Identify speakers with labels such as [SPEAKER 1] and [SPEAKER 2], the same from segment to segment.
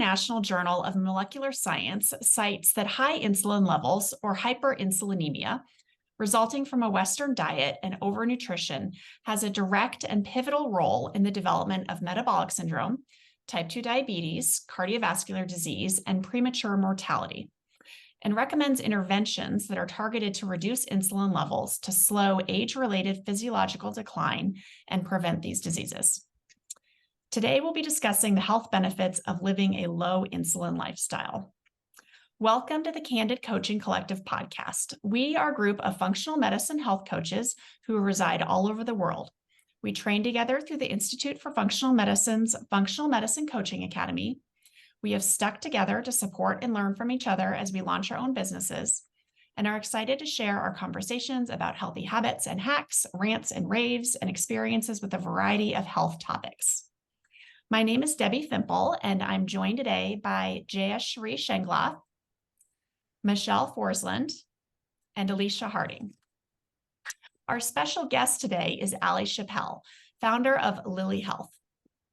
[SPEAKER 1] International Journal of Molecular Science cites that high insulin levels, or hyperinsulinemia, resulting from a Western diet and overnutrition, has a direct and pivotal role in the development of metabolic syndrome, type 2 diabetes, cardiovascular disease, and premature mortality, and recommends interventions that are targeted to reduce insulin levels to slow age-related physiological decline and prevent these diseases. Today, we'll be discussing the health benefits of living a low insulin lifestyle. Welcome to the Candid Coaching Collective podcast. We are a group of functional medicine health coaches who reside all over the world. We train together through the Institute for Functional Medicine's Functional Medicine Coaching Academy. We have stuck together to support and learn from each other as we launch our own businesses, and are excited to share our conversations about healthy habits and hacks, rants and raves, and experiences with a variety of health topics. My name is Debbie Fimple, and I'm joined today by Jayashri Shengloth, Michelle Forsland, and Alicia Harding. Our special guest today is Ali Chappell, founder of Lily Health.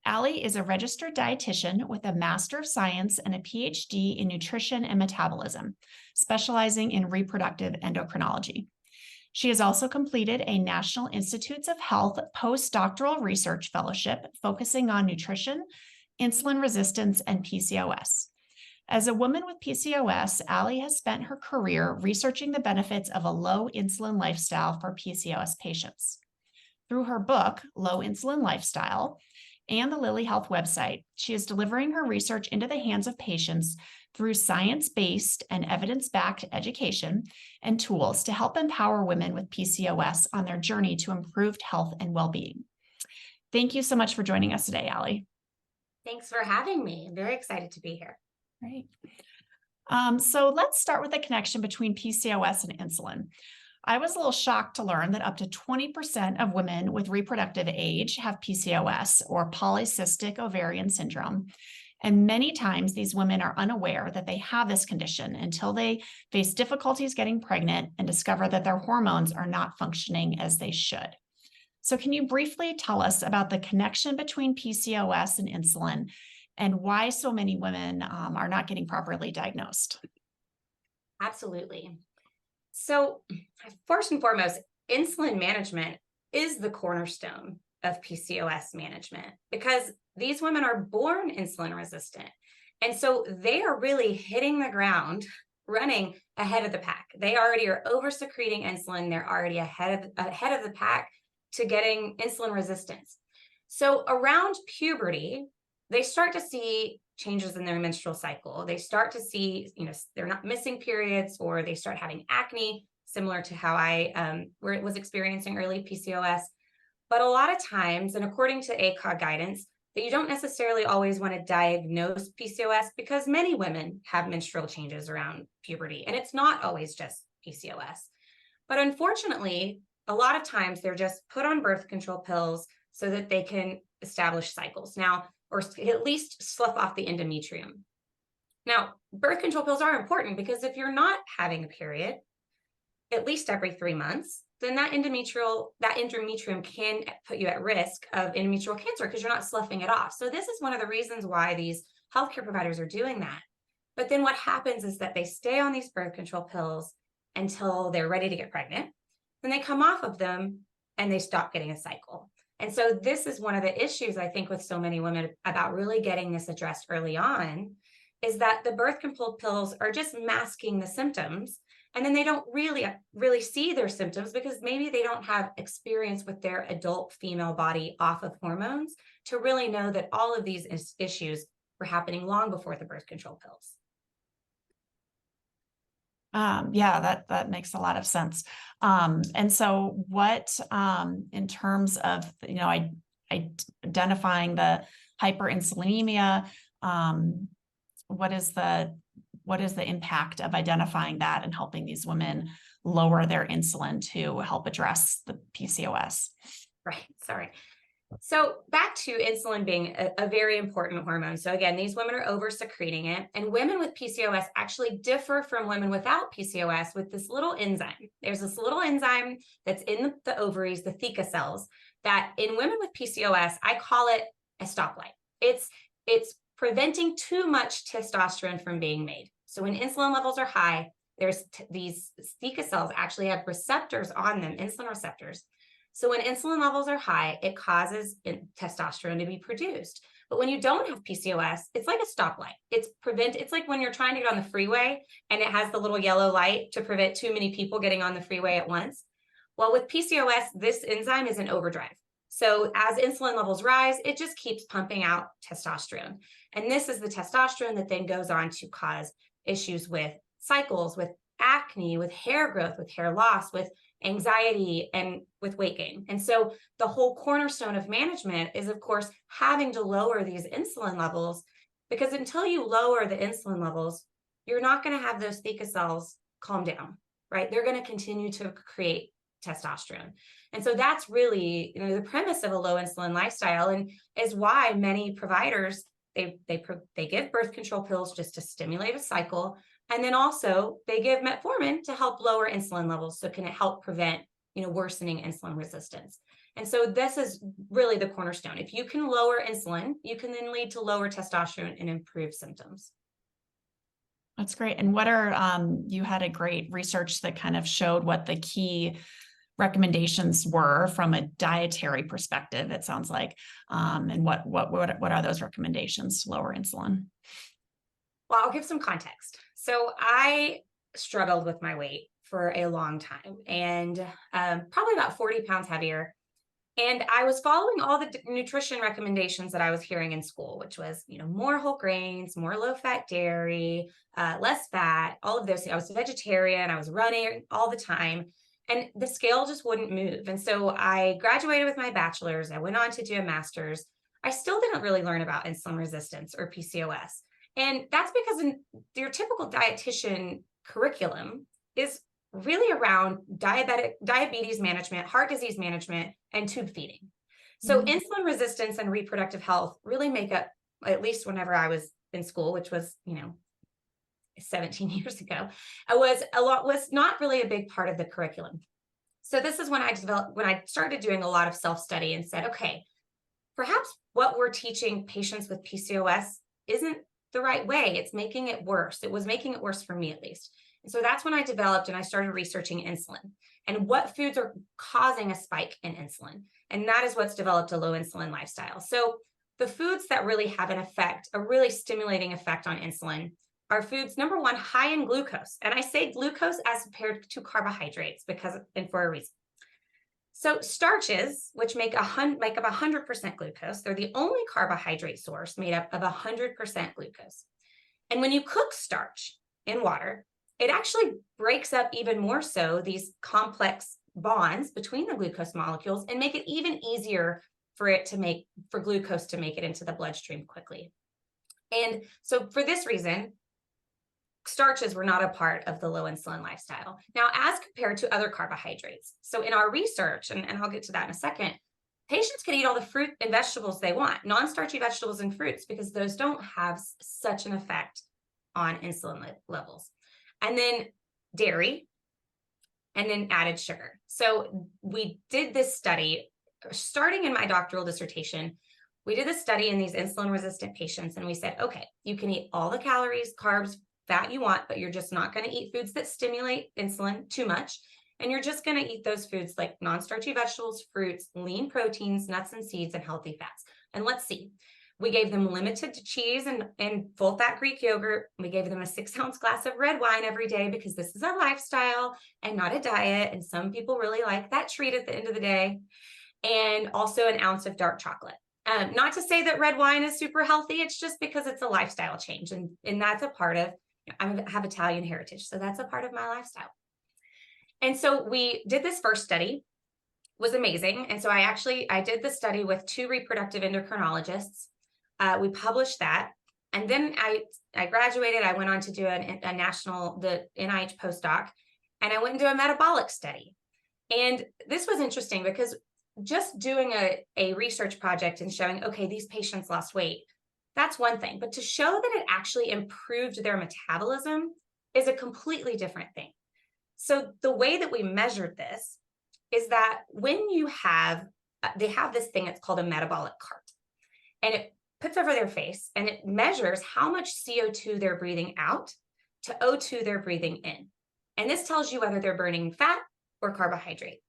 [SPEAKER 1] Ali is a registered dietitian with a Master of Science and a PhD in nutrition and metabolism, specializing in reproductive endocrinology. She has also completed a National Institutes of Health postdoctoral research fellowship focusing on nutrition, insulin resistance, and PCOS. As a woman with PCOS, Ali has spent her career researching the benefits of a low insulin lifestyle for PCOS patients. Through her book, Low Insulin Lifestyle, and the Lily Health website, she is delivering her research into the hands of patients through science-based and evidence-backed education and tools to help empower women with PCOS on their journey to improved health and well-being. Thank you so much for joining us today, Ali.
[SPEAKER 2] Thanks for having me. I'm very excited to be here.
[SPEAKER 1] Great. So let's start with the connection between PCOS and insulin. I was a little shocked to learn that up to 20% of women with reproductive age have PCOS, or Polycystic Ovarian Syndrome. And many times these women are unaware that they have this condition until they face difficulties getting pregnant and discover that their hormones are not functioning as they should. So can you briefly tell us about the connection between PCOS and insulin, and why so many women are not getting properly diagnosed?
[SPEAKER 2] Absolutely. So first and foremost, insulin management is the cornerstone of PCOS management, because these women are born insulin resistant. And so they are really hitting the ground running ahead of the pack. They already are over secreting insulin. They're already ahead of the pack to getting insulin resistance. So around puberty, they start to see changes in their menstrual cycle. They start to see, they're not missing periods, or they start having acne, similar to how I was experiencing early PCOS. But a lot of times, and according to ACOG guidance, that you don't necessarily always want to diagnose PCOS, because many women have menstrual changes around puberty, and it's not always just PCOS. But unfortunately, a lot of times they're just put on birth control pills so that they can establish cycles. Now, or at least slough off the endometrium. Now, birth control pills are important, because if you're not having a period at least every 3 months, then that endometrium can put you at risk of endometrial cancer, because you're not sloughing it off. So this is one of the reasons why these healthcare providers are doing that. But then what happens is that they stay on these birth control pills until they're ready to get pregnant. Then they come off of them and they stop getting a cycle. And so this is one of the issues, I think, with so many women about really getting this addressed early on, is that the birth control pills are just masking the symptoms. And then they don't really see their symptoms, because maybe they don't have experience with their adult female body off of hormones to really know that all of these issues were happening long before the birth control pills.
[SPEAKER 1] Yeah, that makes a lot of sense. And so what, in terms of, identifying the hyperinsulinemia, what is the impact of identifying that and helping these women lower their insulin to help address the PCOS?
[SPEAKER 2] Right. Sorry. So back to insulin being a very important hormone. So again, these women are over secreting it, and women with PCOS actually differ from women without PCOS with this little enzyme. There's this little enzyme that's in the ovaries, the theca cells, that in women with PCOS, I call it a stoplight. It's preventing too much testosterone from being made. So when insulin levels are high, there's these theca cells actually have receptors on them, insulin receptors. So when insulin levels are high, it causes testosterone to be produced. But when you don't have PCOS, it's like a stoplight. It's like when you're trying to get on the freeway and it has the little yellow light to prevent too many people getting on the freeway at once. Well, with PCOS, this enzyme is in overdrive. So as insulin levels rise, it just keeps pumping out testosterone. And this is the testosterone that then goes on to cause issues with cycles, with acne, with hair growth, with hair loss, with anxiety, and with weight gain. And so the whole cornerstone of management is, of course, having to lower these insulin levels, because until you lower the insulin levels, you're not going to have those theca cells calm down, right? They're going to continue to create testosterone. And so that's really, the premise of a low insulin lifestyle, and is why many providers, they give birth control pills just to stimulate a cycle. And then also they give metformin to help lower insulin levels. So can it help prevent, worsening insulin resistance? And so this is really the cornerstone. If you can lower insulin, you can then lead to lower testosterone and improve symptoms.
[SPEAKER 1] That's great. And what you had a great research that kind of showed what the key recommendations were from a dietary perspective, it sounds like. And what are those recommendations to lower insulin?
[SPEAKER 2] Well, I'll give some context. So I struggled with my weight for a long time, and probably about 40 pounds heavier. And I was following all the nutrition recommendations that I was hearing in school, which was, more whole grains, more low-fat dairy, less fat, all of those things. I was a vegetarian, I was running all the time, and the scale just wouldn't move. And so I graduated with my bachelor's. I went on to do a master's. I still didn't really learn about insulin resistance or PCOS. And that's because in your typical dietitian curriculum is really around diabetes management, heart disease management, and tube feeding. So insulin resistance and reproductive health really make up, at least whenever I was in school, which was, 17 years ago, was not really a big part of the curriculum. So this is when I started doing a lot of self-study and said, okay, perhaps what we're teaching patients with PCOS isn't the right way. It's making it worse. It was making it worse for me, at least. And so that's when I developed and I started researching insulin and what foods are causing a spike in insulin. And that is what's developed a low insulin lifestyle. So the foods that really have an effect, a really stimulating effect on insulin, are foods, number one, high in glucose. And I say glucose as compared to carbohydrates and for a reason. So starches, which make up 100% glucose, they're the only carbohydrate source made up of 100% glucose. And when you cook starch in water, it actually breaks up even more so these complex bonds between the glucose molecules and make it even easier for glucose to make it into the bloodstream quickly. And so for this reason, starches were not a part of the low insulin lifestyle. Now, as compared to other carbohydrates. So in our research, and I'll get to that in a second, patients can eat all the fruit and vegetables they want, non-starchy vegetables and fruits, because those don't have such an effect on insulin levels. And then dairy, and then added sugar. So we did this study, starting in my doctoral dissertation. We did this study in these insulin-resistant patients, and we said, okay, you can eat all the calories, carbs, fat you want, but you're just not going to eat foods that stimulate insulin too much. And you're just going to eat those foods like non-starchy vegetables, fruits, lean proteins, nuts and seeds, and healthy fats. And let's see. We gave them limited to cheese and full-fat Greek yogurt. We gave them a 6-ounce glass of red wine every day because this is a lifestyle and not a diet. And some people really like that treat at the end of the day. And also an ounce of dark chocolate. Not to say that red wine is super healthy. It's just because it's a lifestyle change. And that's a part of, I have Italian heritage, so that's a part of my lifestyle. And so we did this first study, was amazing. And so I did the study with 2 reproductive endocrinologists. We published that. And then I graduated. I went on to do the NIH postdoc, and I went and do a metabolic study. And this was interesting because just doing a research project and showing, okay, these patients lost weight, that's one thing. But to show that it actually improved their metabolism is a completely different thing. So the way that we measured this is that when they have this thing that's called a metabolic cart, and it puts over their face and it measures how much CO2 they're breathing out to O2 they're breathing in. And this tells you whether they're burning fat or carbohydrate.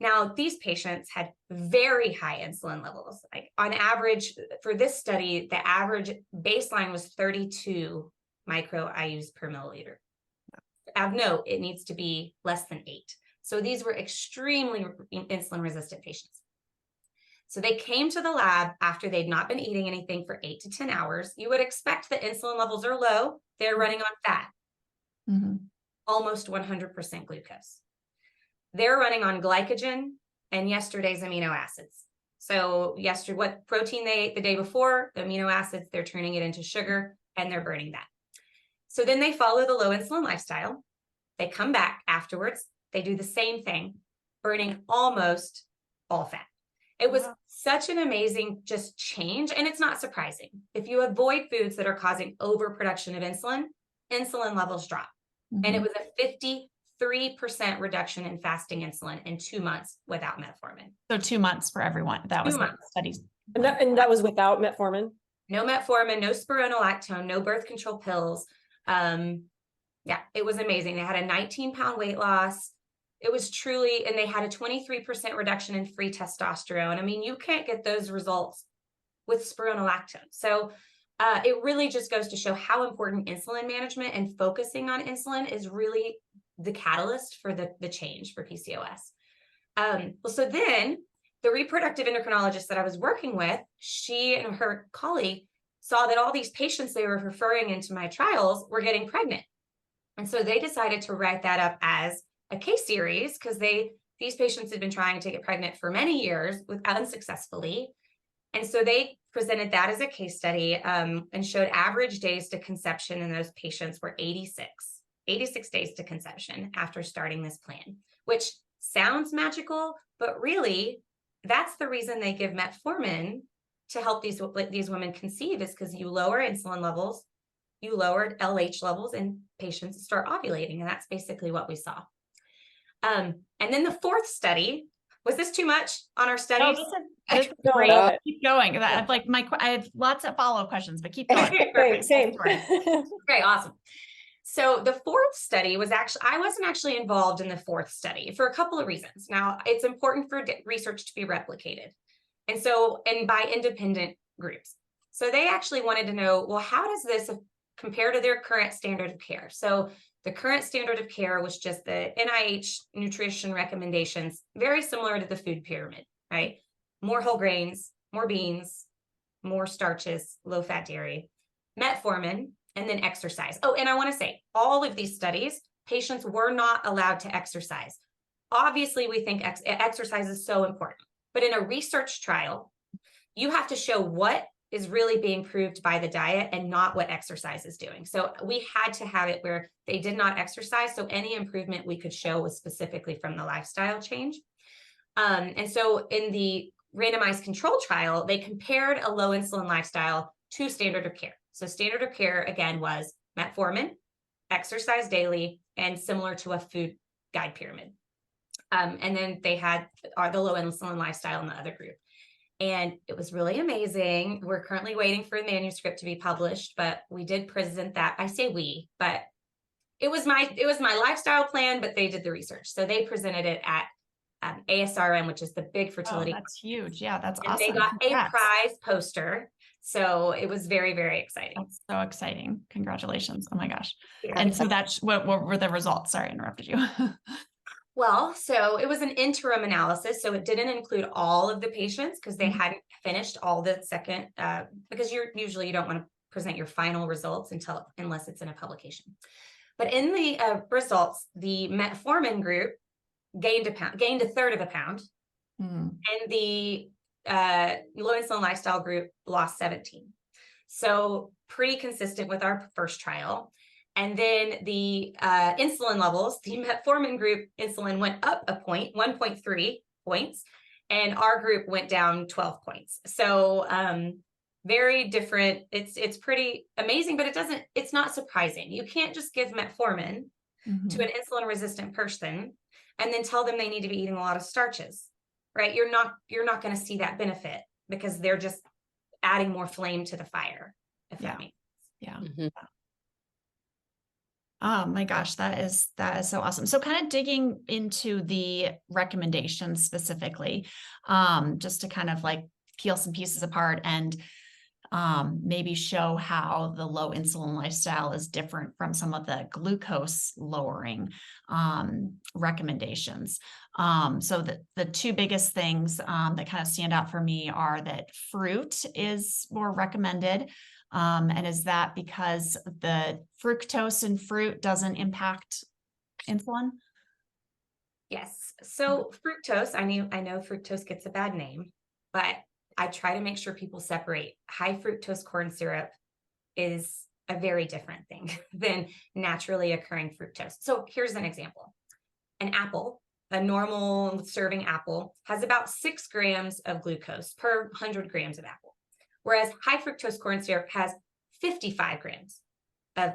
[SPEAKER 2] Now, these patients had very high insulin levels. Like on average, for this study, the average baseline was 32 micro IUs per milliliter. Of note, it needs to be less than 8. So these were extremely insulin resistant patients. So they came to the lab after they'd not been eating anything for 8 to 10 hours. You would expect that insulin levels are low. They're running on fat, almost 100% glucose. They're running on glycogen and yesterday's amino acids. So what protein they ate the day before, the amino acids, they're turning it into sugar and they're burning that. So then they follow the low insulin lifestyle. They come back afterwards. They do the same thing, burning almost all fat. It was such an amazing just change. And it's not surprising. If you avoid foods that are causing overproduction of insulin, insulin levels drop. And it was a 53% reduction in fasting insulin in 2 months without metformin.
[SPEAKER 1] So 2 months for everyone. That was the studies.
[SPEAKER 3] And that was without metformin?
[SPEAKER 2] No metformin, no spironolactone, no birth control pills. Yeah, it was amazing. They had a 19-pound weight loss. It was truly, and they had a 23% reduction in free testosterone. I mean, you can't get those results with spironolactone. So it really just goes to show how important insulin management and focusing on insulin is really the catalyst for the change for PCOS. So then the reproductive endocrinologist that I was working with, she and her colleague saw that all these patients they were referring into my trials were getting pregnant. And so they decided to write that up as a case series because these patients had been trying to get pregnant for many years unsuccessfully. And so they presented that as a case study and showed average days to conception in those patients were 86 days to conception after starting this plan, which sounds magical, but really that's the reason they give metformin to help these women conceive is because you lower insulin levels, you lower LH levels, and patients start ovulating. And that's basically what we saw. And then the fourth study, was this too much on our studies?
[SPEAKER 1] No, this is great. Keep going. I have lots of follow-up questions, but keep going.
[SPEAKER 3] Same.
[SPEAKER 2] Great, awesome. So the fourth study was I wasn't actually involved in the fourth study for a couple of reasons. Now, it's important for research to be replicated. And by independent groups. So they actually wanted to know, well, how does this compare to their current standard of care? So the current standard of care was just the NIH nutrition recommendations, very similar to the food pyramid, right? More whole grains, more beans, more starches, low-fat dairy, metformin, and then exercise. Oh, and I want to say, all of these studies, patients were not allowed to exercise. Obviously, we think exercise is so important. But in a research trial, you have to show what is really being proved by the diet and not what exercise is doing. So we had to have it where they did not exercise. So any improvement we could show was specifically from the lifestyle change. And so in the randomized control trial, they compared a low insulin lifestyle to standard of care. So standard of care, again, was metformin, exercise daily, and similar to a food guide pyramid. And then they had the low insulin lifestyle in the other group. And it was really amazing. We're currently waiting for a manuscript to be published, but we did present that. I say we, but it was my lifestyle plan, but they did the research. So they presented it at ASRM, which is the big fertility.
[SPEAKER 1] Oh, that's huge. Yeah, that's
[SPEAKER 2] and
[SPEAKER 1] awesome.
[SPEAKER 2] They got a prize poster. So it was very, very exciting.
[SPEAKER 1] That's so exciting. Congratulations. Oh my gosh.
[SPEAKER 2] Yeah.
[SPEAKER 1] And so that's what were the results? Sorry, I interrupted you.
[SPEAKER 2] Well, so it was an interim analysis. So it didn't include all of the patients because they hadn't finished all the second, because you don't want to present your final results unless it's in a publication. But in the results, the metformin group gained a third of a pound, and the low insulin lifestyle group lost 17. So pretty consistent with our first trial. And then the insulin levels, the metformin group insulin went up a point, 1.3 points, and our group went down 12 points. So very different. It's pretty amazing, but it's not surprising. You can't just give metformin to an insulin resistant person and then tell them they need to be eating a lot of starches, right? You're not going to see that benefit because they're just adding more flame to the fire, if
[SPEAKER 1] Yeah.
[SPEAKER 2] that makes
[SPEAKER 1] Yeah.
[SPEAKER 3] Mhm.
[SPEAKER 1] Oh my gosh, that is so awesome. So kind of digging into the recommendations specifically, just to kind of like peel some pieces apart and maybe show how the low insulin lifestyle is different from some of the glucose lowering recommendations. So the two biggest things that kind of stand out for me are that fruit is more recommended. And is that because the fructose in fruit doesn't impact insulin?
[SPEAKER 2] Yes. So fructose, I know fructose gets a bad name, but I try to make sure people separate. High fructose corn syrup is a very different thing than naturally occurring fructose. So here's an example. An apple, a normal serving apple, has about 6 grams of glucose per 100 grams of apple, whereas high fructose corn syrup has 55 grams of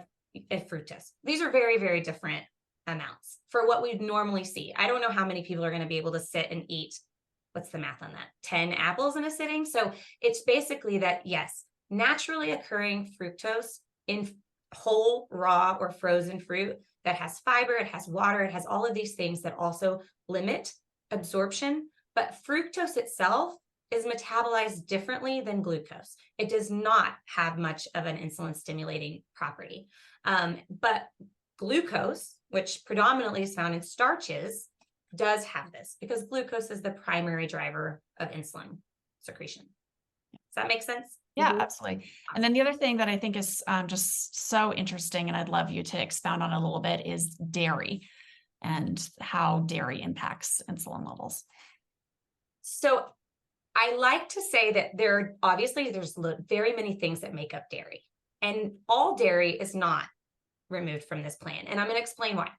[SPEAKER 2] fructose. These are very, very different amounts for what we'd normally see. I don't know how many people are going to be able to sit and eat, what's the math on that? 10 apples in a sitting. So it's basically that, yes, naturally occurring fructose in whole, raw, or frozen fruit that has fiber, it has water, it has all of these things that also limit absorption. But fructose itself is metabolized differently than glucose. It does not have much of an insulin stimulating property. But glucose, which predominantly is found in starches, does have this because glucose is the primary driver of insulin secretion. Does that make sense?
[SPEAKER 1] Yeah, absolutely. And then the other thing that I think is just so interesting, and I'd love you to expound on a little bit, is dairy and how dairy impacts insulin levels.
[SPEAKER 2] So I like to say that there's very many things that make up dairy, and all dairy is not removed from this plan. And I'm going to explain why.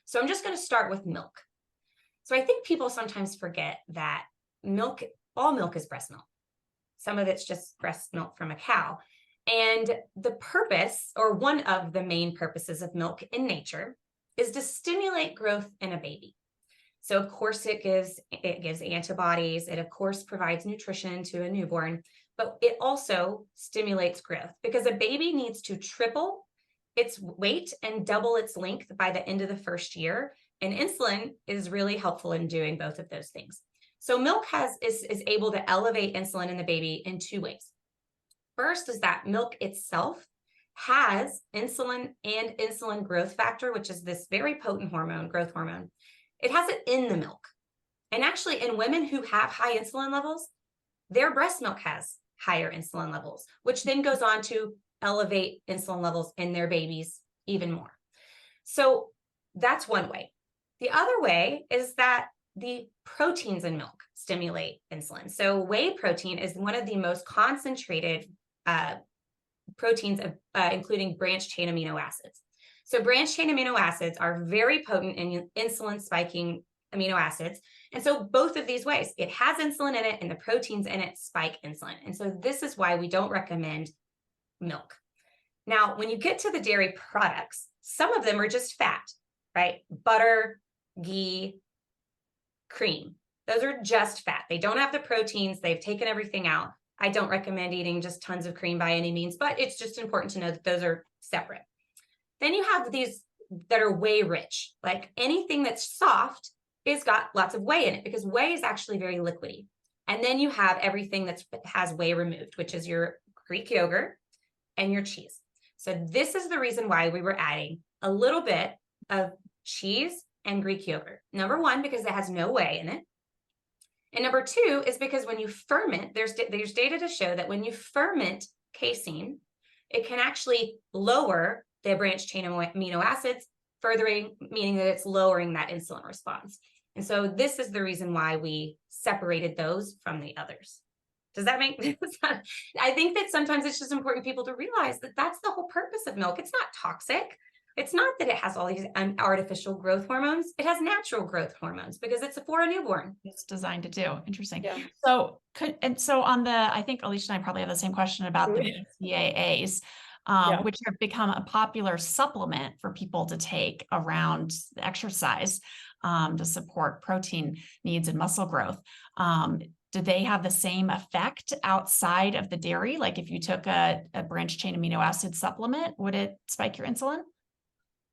[SPEAKER 2] So I'm just going to start with milk. So I think people sometimes forget that all milk is breast milk. Some of it's just breast milk from a cow. And the purpose, or one of the main purposes of milk in nature, is to stimulate growth in a baby. So of course it gives antibodies. It of course provides nutrition to a newborn, but it also stimulates growth because a baby needs to triple its weight and double its length by the end of the first year. And insulin is really helpful in doing both of those things. So milk is able to elevate insulin in the baby in 2 ways. First is that milk itself has insulin and insulin growth factor, which is this very potent hormone, growth hormone. It has it in the milk. And actually in women who have high insulin levels, their breast milk has higher insulin levels, which then goes on to elevate insulin levels in their babies even more. So that's one way. The other way is that the proteins in milk stimulate insulin. So whey protein is one of the most concentrated proteins, including branched chain amino acids. So branched chain amino acids are very potent in insulin spiking amino acids. And so both of these ways, it has insulin in it and the proteins in it spike insulin. And so this is why we don't recommend milk. Now, when you get to the dairy products, some of them are just fat, right? Butter, ghee, cream. Those are just fat. They don't have the proteins. They've taken everything out. I don't recommend eating just tons of cream by any means, but it's just important to know that those are separate. Then you have these that are whey rich, like anything that's soft is got lots of whey in it because whey is actually very liquidy. And then you have everything that has whey removed, which is your Greek yogurt and your cheese. So this is the reason why we were adding a little bit of cheese and Greek yogurt. Number one, because it has no whey in it. And number two is because when you ferment, there's data to show that when you ferment casein, it can actually lower the branched chain amino acids, meaning that it's lowering that insulin response. And so this is the reason why we separated those from the others. Does that make sense? I think that sometimes it's just important people to realize that that's the whole purpose of milk. It's not toxic. It's not that it has all these artificial growth hormones. It has natural growth hormones because it's for a newborn.
[SPEAKER 1] It's designed to do. Interesting.
[SPEAKER 3] Yeah.
[SPEAKER 1] So on I think Alicia and I probably have the same question about the BCAAs, which have become a popular supplement for people to take around exercise to support protein needs and muscle growth. do they have the same effect outside of the dairy? Like if you took a branched chain amino acid supplement, would it spike your insulin?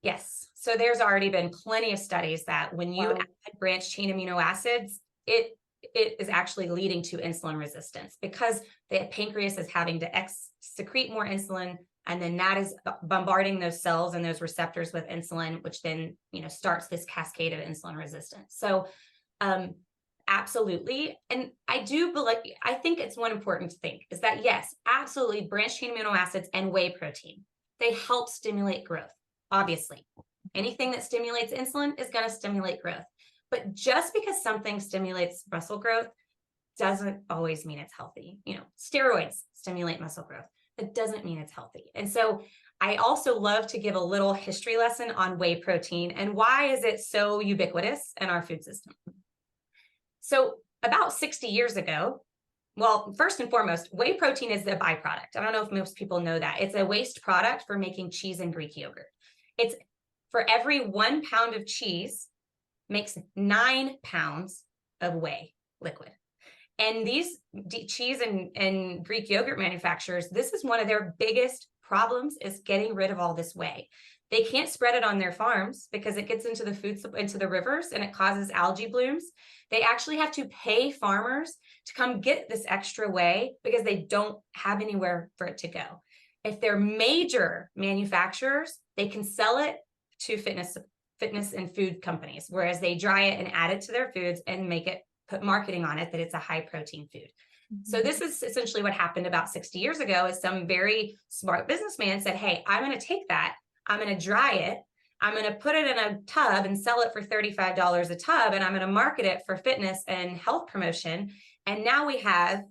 [SPEAKER 2] Yes. So there's already been plenty of studies that when you add branched chain amino acids, it is actually leading to insulin resistance because the pancreas is having to secrete more insulin, and then that is bombarding those cells and those receptors with insulin, which then, starts this cascade of insulin resistance. So absolutely. And I think it's one important to think is that yes, absolutely, branched chain amino acids and whey protein, they help stimulate growth. Obviously, anything that stimulates insulin is going to stimulate growth. But just because something stimulates muscle growth doesn't always mean it's healthy. Steroids stimulate muscle growth. That doesn't mean it's healthy. And so I also love to give a little history lesson on whey protein and why is it so ubiquitous in our food system. So about 60 years ago, well, first and foremost, whey protein is a byproduct. I don't know if most people know that. It's a waste product for making cheese and Greek yogurt. It's for every 1 pound of cheese makes 9 pounds of whey liquid. And these cheese and Greek yogurt manufacturers, this is one of their biggest problems is getting rid of all this whey. They can't spread it on their farms because it gets into the rivers and it causes algae blooms. They actually have to pay farmers to come get this extra whey because they don't have anywhere for it to go. If they're major manufacturers, they can sell it to fitness and food companies, whereas they dry it and add it to their foods and put marketing on it that it's a high protein food. Mm-hmm. So this is essentially what happened about 60 years ago is some very smart businessman said, hey, I'm going to take that. I'm going to dry it. I'm going to put it in a tub and sell it for $35 a tub. And I'm going to market it for fitness and health promotion. And now we have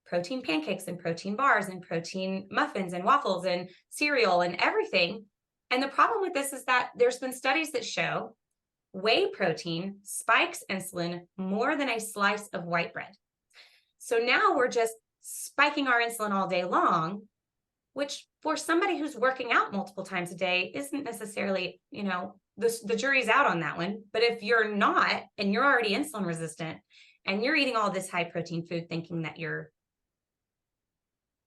[SPEAKER 2] protein pancakes and protein bars and protein muffins and waffles and cereal and everything. And the problem with this is that there's been studies that show whey protein spikes insulin more than a slice of white bread. So now we're just spiking our insulin all day long, which for somebody who's working out multiple times a day isn't necessarily, the jury's out on that one. But if you're not, and you're already insulin resistant and you're eating all this high protein food thinking that you're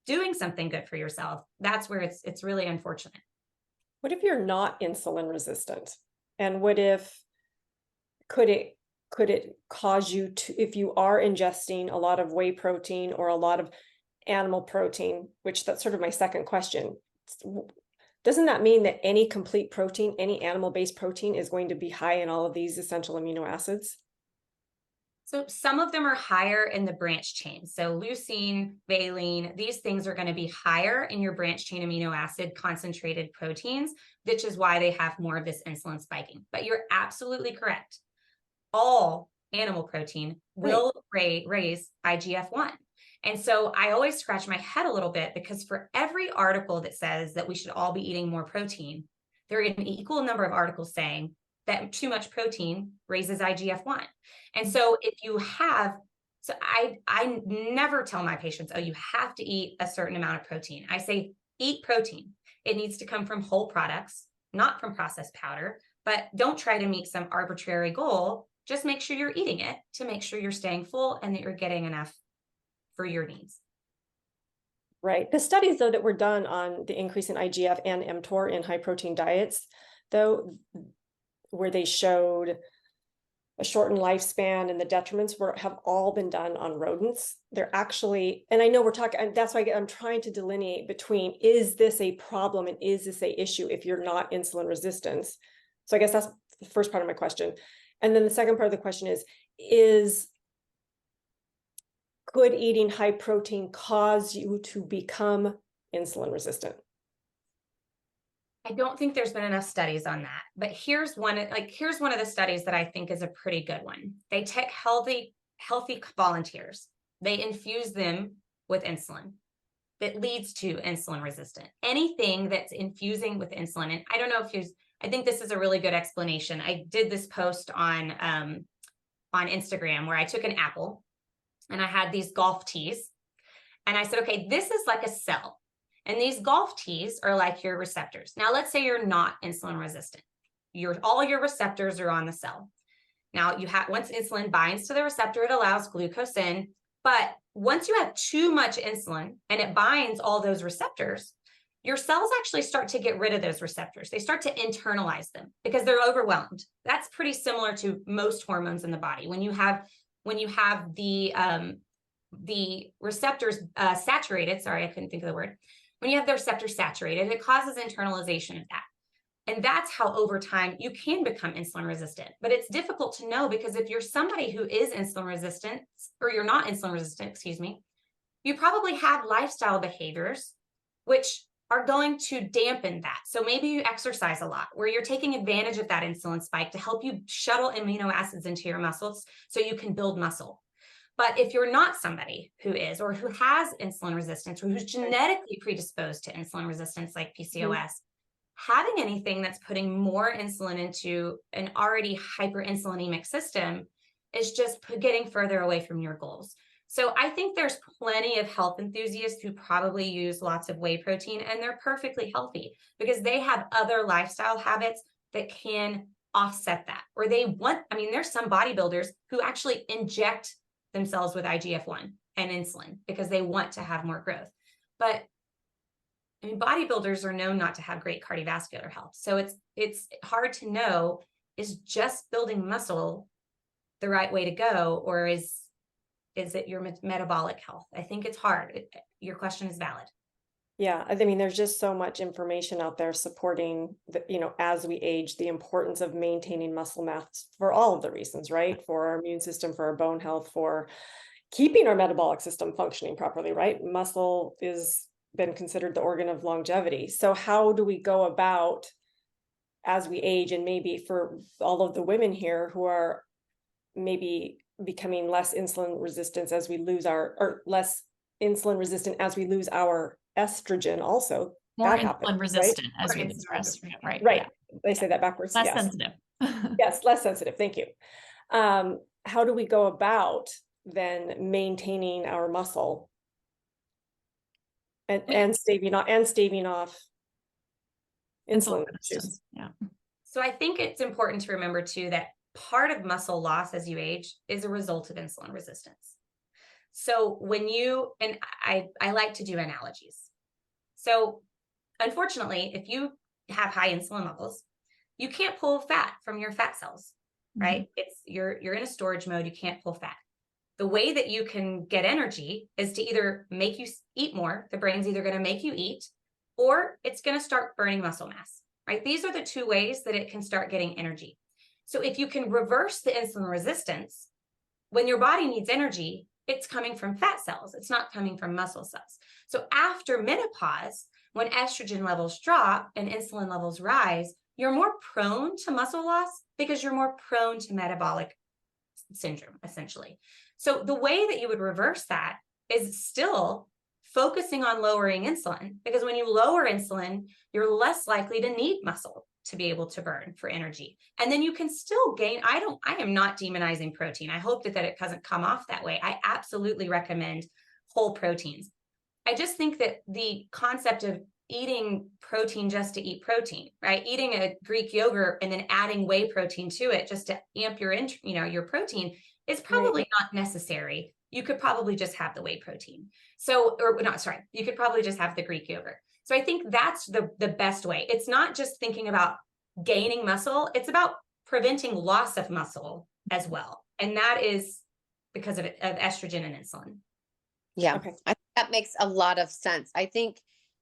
[SPEAKER 2] doing something good for yourself, that's where it's really unfortunate.
[SPEAKER 3] What if you're not insulin resistant? And what if, could it cause you to, if you are ingesting a lot of whey protein or a lot of animal protein, which that's sort of my second question, doesn't that mean that any complete protein, any animal-based protein is going to be high in all of these essential amino acids?
[SPEAKER 2] So some of them are higher in the branched chain. So leucine, valine, these things are going to be higher in your branched chain amino acid concentrated proteins, which is why they have more of this insulin spiking. But you're absolutely correct. All animal protein will raise IGF-1. And so I always scratch my head a little bit because for every article that says that we should all be eating more protein, there are an equal number of articles saying that too much protein raises IGF-1. And so if you have, so I never tell my patients, oh, you have to eat a certain amount of protein. I say, eat protein. It needs to come from whole products, not from processed powder, but don't try to meet some arbitrary goal. Just make sure you're eating it to make sure you're staying full and that you're getting enough for your needs.
[SPEAKER 3] Right. The studies, though, that were done on the increase in IGF and mTOR in high protein diets, though, where they showed a shortened lifespan and the detriments have all been done on rodents. They're actually, and I know we're talking, and that's why I'm trying to delineate between, is this a problem and is this a issue if you're not insulin resistant? So I guess that's the first part of my question. And then the second part of the question is could eating high protein cause you to become insulin resistant?
[SPEAKER 2] I don't think there's been enough studies on that, but here's one of the studies that I think is a pretty good one. They take healthy volunteers, they infuse them with insulin that leads to insulin resistant. Anything that's infusing with insulin, and I don't know if I think this is a really good explanation. I did this post on Instagram where I took an apple and I had these golf tees and I said, okay, this is like a cell. And these golf tees are like your receptors. Now, let's say you're not insulin resistant. All your receptors are on the cell. Now, once insulin binds to the receptor, it allows glucose in. But once you have too much insulin and it binds all those receptors, your cells actually start to get rid of those receptors. They start to internalize them because they're overwhelmed. That's pretty similar to most hormones in the body. When you have the receptors saturated, sorry, I couldn't think of the word. When you have the receptors saturated, it causes internalization of that. And that's how over time you can become insulin resistant. But it's difficult to know because if you're somebody who is insulin resistant, or you're not insulin resistant, excuse me, you probably have lifestyle behaviors which are going to dampen that. So maybe you exercise a lot where you're taking advantage of that insulin spike to help you shuttle amino acids into your muscles so you can build muscle. But if you're not somebody who is, or who has insulin resistance, or who's genetically predisposed to insulin resistance like PCOS, having anything that's putting more insulin into an already hyperinsulinemic system is just getting further away from your goals. So I think there's plenty of health enthusiasts who probably use lots of whey protein, and they're perfectly healthy because they have other lifestyle habits that can offset that. Or they want, I mean, there's some bodybuilders who actually inject themselves with IGF-1 and insulin because they want to have more growth. But I mean, bodybuilders are known not to have great cardiovascular health. So it's hard to know, is just building muscle the right way to go, or is it your metabolic health? I think it's hard. Your question is valid.
[SPEAKER 3] Yeah, I mean, there's just so much information out there supporting the, as we age, the importance of maintaining muscle mass for all of the reasons, right? For our immune system, for our bone health, for keeping our metabolic system functioning properly, right? Muscle is been considered the organ of longevity. So how do we go about as we age, and maybe for all of the women here who are maybe becoming less insulin resistant as we lose or less insulin resistant as we lose our estrogen also.
[SPEAKER 1] More
[SPEAKER 3] that
[SPEAKER 1] insulin
[SPEAKER 3] happens,
[SPEAKER 1] resistant
[SPEAKER 3] right?
[SPEAKER 1] as we lose our estrogen, right?
[SPEAKER 3] Right.
[SPEAKER 1] Yeah.
[SPEAKER 3] They say that backwards.
[SPEAKER 1] Less
[SPEAKER 3] Yes.
[SPEAKER 1] sensitive.
[SPEAKER 3] Yes, less sensitive. Thank you. How do we go about then maintaining our muscle and staving off insulin issues?
[SPEAKER 1] resistance. Yeah.
[SPEAKER 2] So I think it's important to remember too that part of muscle loss as you age is a result of insulin resistance. So when you, and I like to do analogies. So unfortunately, if you have high insulin levels, you can't pull fat from your fat cells, right? It's you're in a storage mode, you can't pull fat. The way that you can get energy is to either make you eat more, the brain's either going to make you eat, or it's going to start burning muscle mass, right? These are the two ways that it can start getting energy. So if you can reverse the insulin resistance, when your body needs energy, it's coming from fat cells. It's not coming from muscle cells. So after menopause, when estrogen levels drop and insulin levels rise, you're more prone to muscle loss because you're more prone to metabolic syndrome, essentially. So the way that you would reverse that is still focusing on lowering insulin, because when you lower insulin, you're less likely to need muscle to be able to burn for energy. And then you can still gain. I am not demonizing protein. I hope that it doesn't come off that way. I absolutely recommend whole proteins. I just think that the concept of eating protein just to eat protein, right? Eating a Greek yogurt and then adding whey protein to it just to amp your protein is probably not necessary. You could probably just have the whey protein. You could probably just have the Greek yogurt. So I think that's the best way. It's not just thinking about gaining muscle. It's about preventing loss of muscle as well. And that is because of estrogen and insulin.
[SPEAKER 4] Yeah,
[SPEAKER 3] Okay.
[SPEAKER 4] I think that makes a lot of sense. I think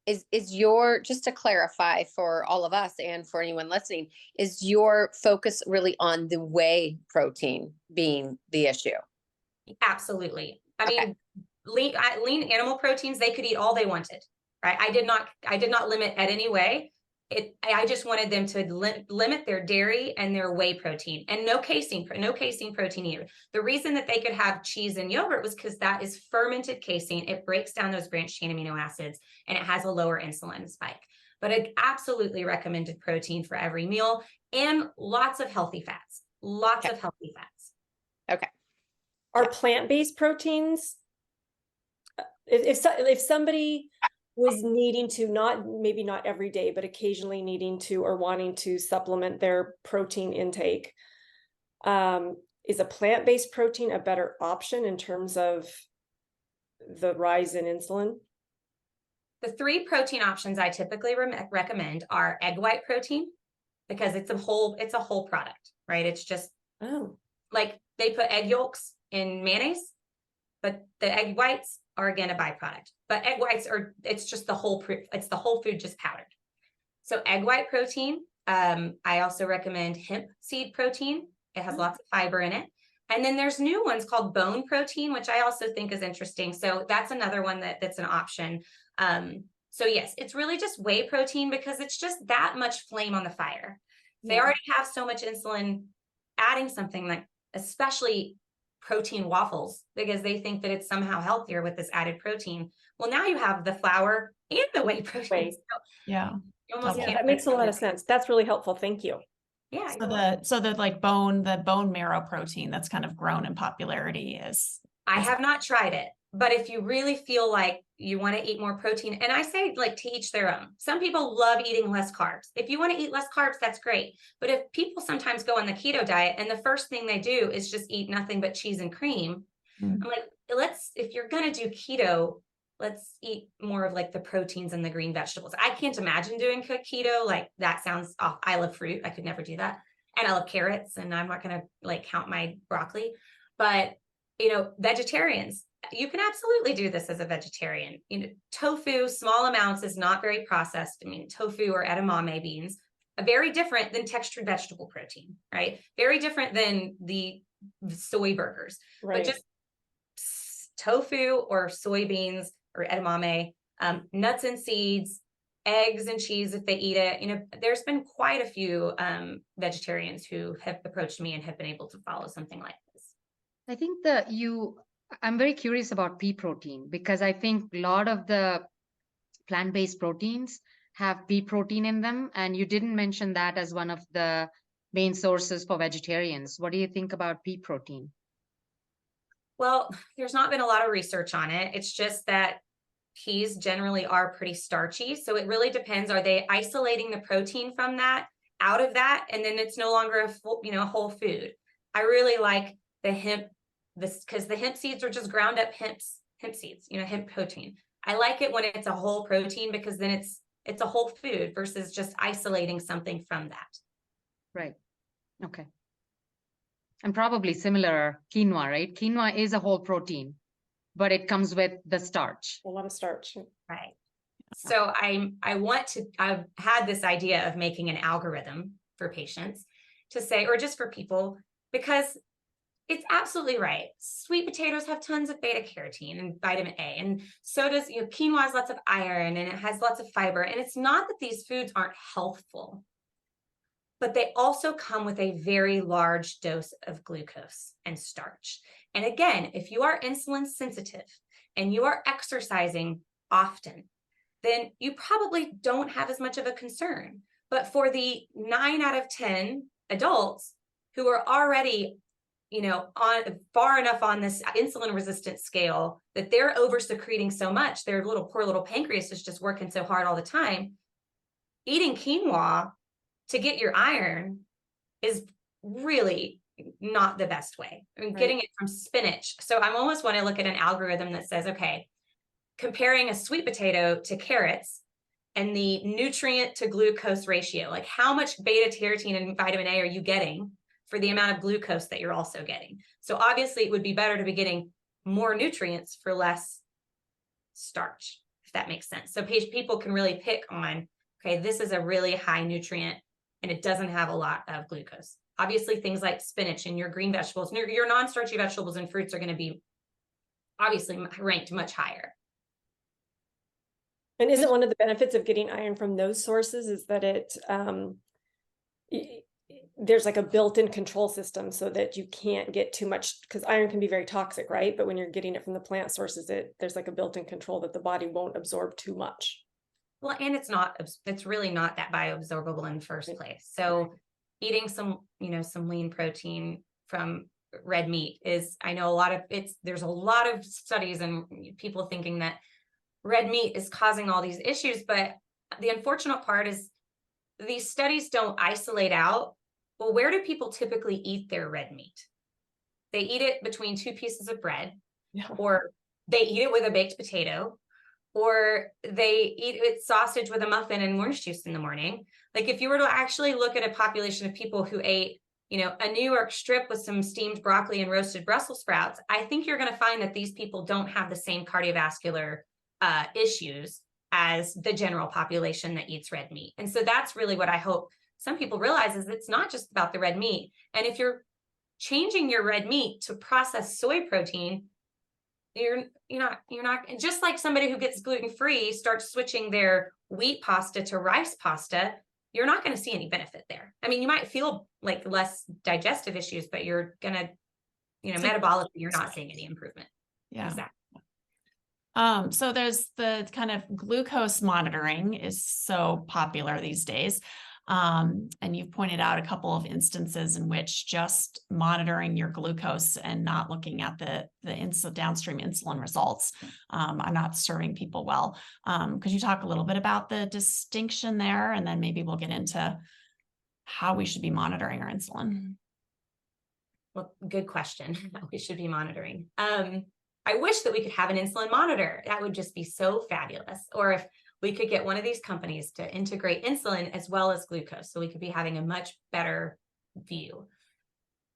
[SPEAKER 4] is your, just to clarify for all of us and for anyone listening, is your focus really on the whey protein being the issue?
[SPEAKER 2] Absolutely. I mean, lean animal proteins, they could eat all they wanted, right? I did not limit at any way. I just wanted them to limit their dairy and their whey protein, and no casein protein either. The reason that they could have cheese and yogurt was because that is fermented casein. It breaks down those branched chain amino acids and it has a lower insulin spike. But I absolutely recommended protein for every meal and lots of healthy fats.
[SPEAKER 4] Okay.
[SPEAKER 3] Are plant-based proteins, if somebody was needing to, maybe not every day, but occasionally needing to or wanting to supplement their protein intake, is a plant-based protein a better option in terms of the rise in insulin?
[SPEAKER 2] The 3 protein options I typically recommend are egg white protein, because it's a whole product, right? It's just like they put egg yolks in mayonnaise, but the egg whites are again a byproduct. But egg whites it's just the whole food just powdered. So egg white protein. I also recommend hemp seed protein. It has lots of fiber in it. And then there's new ones called bone protein, which I also think is interesting. So that's another one that's an option. So yes, it's really just whey protein, because it's just that much flame on the fire. They already have so much insulin. Adding something like, especially protein waffles, because they think that it's somehow healthier with this added protein. Well, now you have the flour and the whey protein. So
[SPEAKER 1] yeah.
[SPEAKER 2] you almost can't.
[SPEAKER 3] That makes a lot of sense. That's really helpful. Thank you.
[SPEAKER 2] Yeah.
[SPEAKER 1] So the like the bone marrow protein that's kind of grown in popularity
[SPEAKER 2] I have not tried it, but if you really feel like you want to eat more protein, and I say like to each their own. Some people love eating less carbs. If you want to eat less carbs, that's great. But if people sometimes go on the keto diet and the first thing they do is just eat nothing but cheese and cream, I'm like, if you're going to do keto, let's eat more of like the proteins and the green vegetables. I can't imagine doing keto. Like that sounds off. I love fruit. I could never do that. And I love carrots, and I'm not going to like count my broccoli, but vegetarians, you can absolutely do this as a vegetarian. Tofu, small amounts, is not very processed. I mean, tofu or edamame beans are very different than textured vegetable protein, right? Very different than the soy burgers,
[SPEAKER 3] Right.
[SPEAKER 2] but just tofu or soybeans or edamame, nuts and seeds, eggs and cheese if they eat it. There's been quite a few vegetarians who have approached me and have been able to follow something like this.
[SPEAKER 5] I think I'm very curious about pea protein, because I think a lot of the plant-based proteins have pea protein in them, and you didn't mention that as one of the main sources for vegetarians. What do you think about pea protein?
[SPEAKER 2] Well, there's not been a lot of research on it. It's just that peas generally are pretty starchy. So it really depends. Are they isolating the protein from that, out of that, and then it's no longer a whole food? I really like the hemp, because the hemp seeds are just ground up hemp seeds, hemp protein. I like it when it's a whole protein, because then it's a whole food versus just isolating something from that.
[SPEAKER 5] Right. Okay. And probably similar quinoa, right? Quinoa is a whole protein, but it comes with the starch.
[SPEAKER 3] A lot of starch.
[SPEAKER 2] Right. So I've had this idea of making an algorithm for patients to say, or just for people, because it's absolutely right. Sweet potatoes have tons of beta carotene and vitamin A, and so does, quinoa has lots of iron, and it has lots of fiber. And it's not that these foods aren't healthful, but they also come with a very large dose of glucose and starch. And again, if you are insulin sensitive and you are exercising often, then you probably don't have as much of a concern. But for the 9 out of 10 adults who are already on far enough on this insulin resistant scale that they're over secreting so much, their poor little pancreas is just working so hard all the time, eating quinoa to get your iron is really not the best way. I mean, getting it from spinach. So I almost want to look at an algorithm that says, okay, comparing a sweet potato to carrots and the nutrient to glucose ratio, like how much beta carotene and vitamin A are you getting for the amount of glucose that you're also getting? So obviously it would be better to be getting more nutrients for less starch, if that makes sense. So people can really pick on, okay, this is a really high nutrient and it doesn't have a lot of glucose. Obviously things like spinach and your green vegetables, and your non-starchy vegetables and fruits are going to be obviously ranked much higher.
[SPEAKER 3] And isn't one of the benefits of getting iron from those sources is that there's like a built-in control system so that you can't get too much, because iron can be very toxic, right? But when you're getting it from the plant sources, there's like a built-in control that the body won't absorb too much.
[SPEAKER 2] Well, and it's really not that bioabsorbable in the first place. So eating some lean protein from red meat is, I know there's a lot of studies and people thinking that red meat is causing all these issues. But the unfortunate part is these studies don't isolate out, well, where do people typically eat their red meat? They eat it between 2 pieces of bread or they eat it with a baked potato, or they eat it sausage with a muffin and orange juice in the morning. Like if you were to actually look at a population of people who ate, you know, a New York strip with some steamed broccoli and roasted Brussels sprouts, I think you're going to find that these people don't have the same cardiovascular issues as the general population that eats red meat. And so that's really what I hope some people realize, is it's not just about the red meat. And if you're changing your red meat to processed soy protein, you're not just like somebody who gets gluten-free starts switching their wheat pasta to rice pasta, you're not going to see any benefit there. I mean, you might feel like less digestive issues, but you're going to, you know, metabolically, you're not seeing any improvement.
[SPEAKER 1] Yeah.
[SPEAKER 2] Exactly.
[SPEAKER 1] So there's the kind of glucose monitoring is so popular these days. And you've pointed out a couple of instances in which just monitoring your glucose and not looking at the downstream insulin results are not serving people well. Could you talk a little bit about the distinction there? And then maybe we'll get into how we should be monitoring our insulin.
[SPEAKER 2] Well, good question. How we should be monitoring. I wish that we could have an insulin monitor. That would just be so fabulous. Or if we could get one of these companies to integrate insulin as well as glucose, so we could be having a much better view.